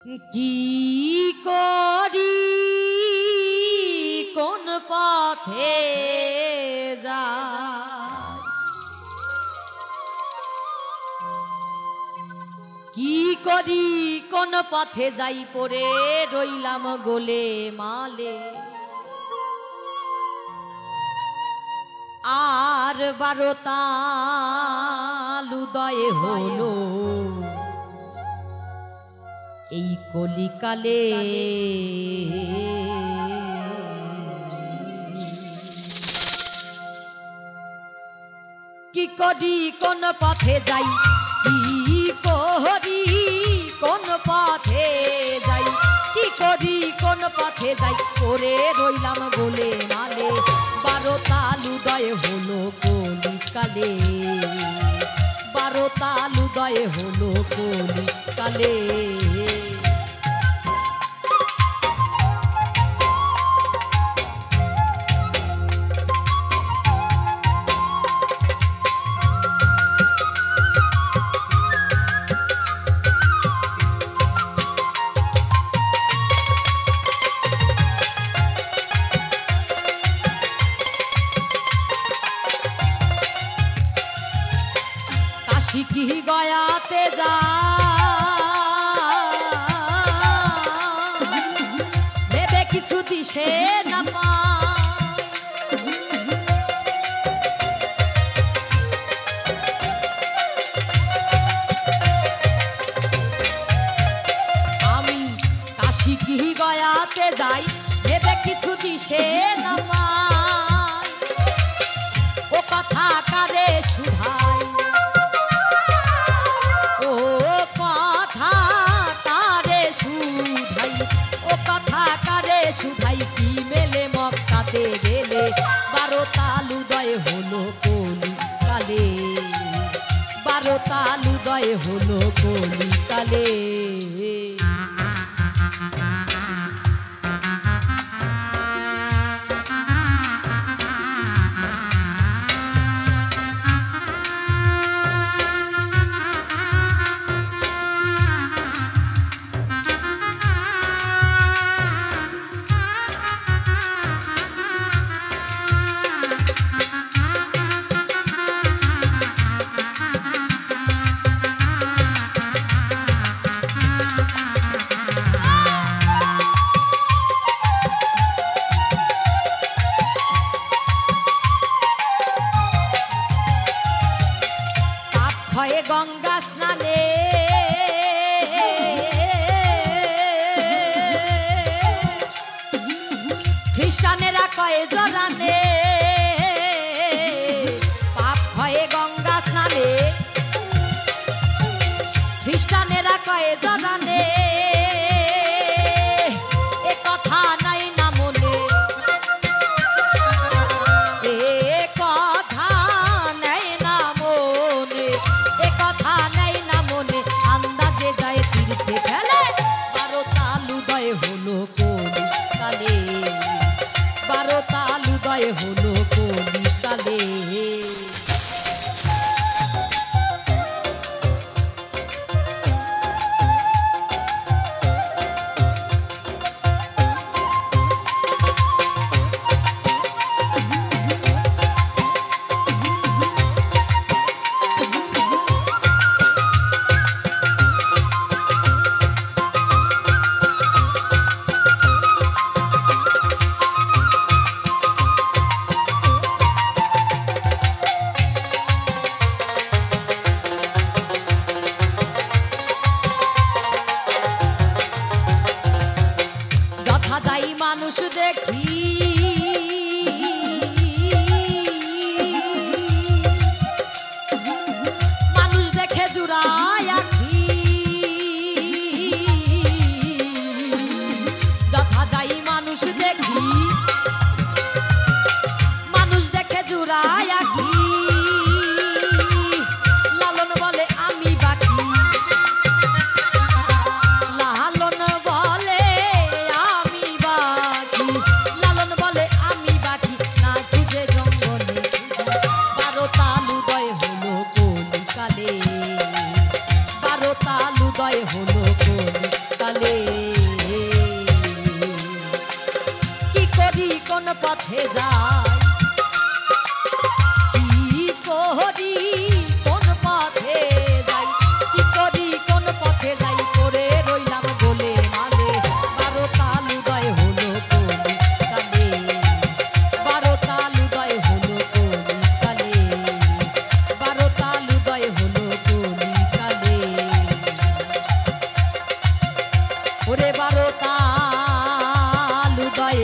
কি করি কোন পথে যাই, কি করি কোন পথে যাই পড়ে রইলাম গোলে মালে। আর 12 তাল উদয় হলো এই কলিকালে। কি করি কোন পথে যাই, কি করি কোন পথে যাই, কি করি কোন পথে যাই করে রইলাম গোলে মালে। 12 তাল উদয় হলো কলিকালে, 12 তাল উদয় হলো কলিকালে। কি গয়াতে যা ভেবে কিছু দিশে না পাই, আমি কাশি কি গয়াতে যাই ভেবে কিছু দিশে না পাই। ও কথা কারে শুধাই, ও কথা কারে শুধাই, ও কথা কারে শুধাই কি মেলে মক্কাতে গেলে। 12 তাল উদয় হলো কলিকালে, 12 তাল উদয় হলো কলিকালে। হয়ে গঙ্গা স্নানে খ্রিস্টানেরা কয়ে জরানে, পাপ হয়ে গঙ্গা স্নানে খ্রিস্টানেরা কয়ে জরানে। এ কথা নাই না মনে, এ কথা নাই না মনে, এ কথা নাই না মনে, আন্দাজে যায় তীর্থে ফেলে। 12 তাল উদয় হলো কলিকালে, 12 তাল উদয় হলো কলিকালে। যাই কি করি কোন পথে যাই কি করি কোন পথে যাই পড়ে রইলাম গোলে মালে 12 তাল উদয় হলো কলি কালে 12 তাল উদয় হলো কলি কালে 12 তাল উদয় হলো কলি কালে ওরে 12 তাল উদয়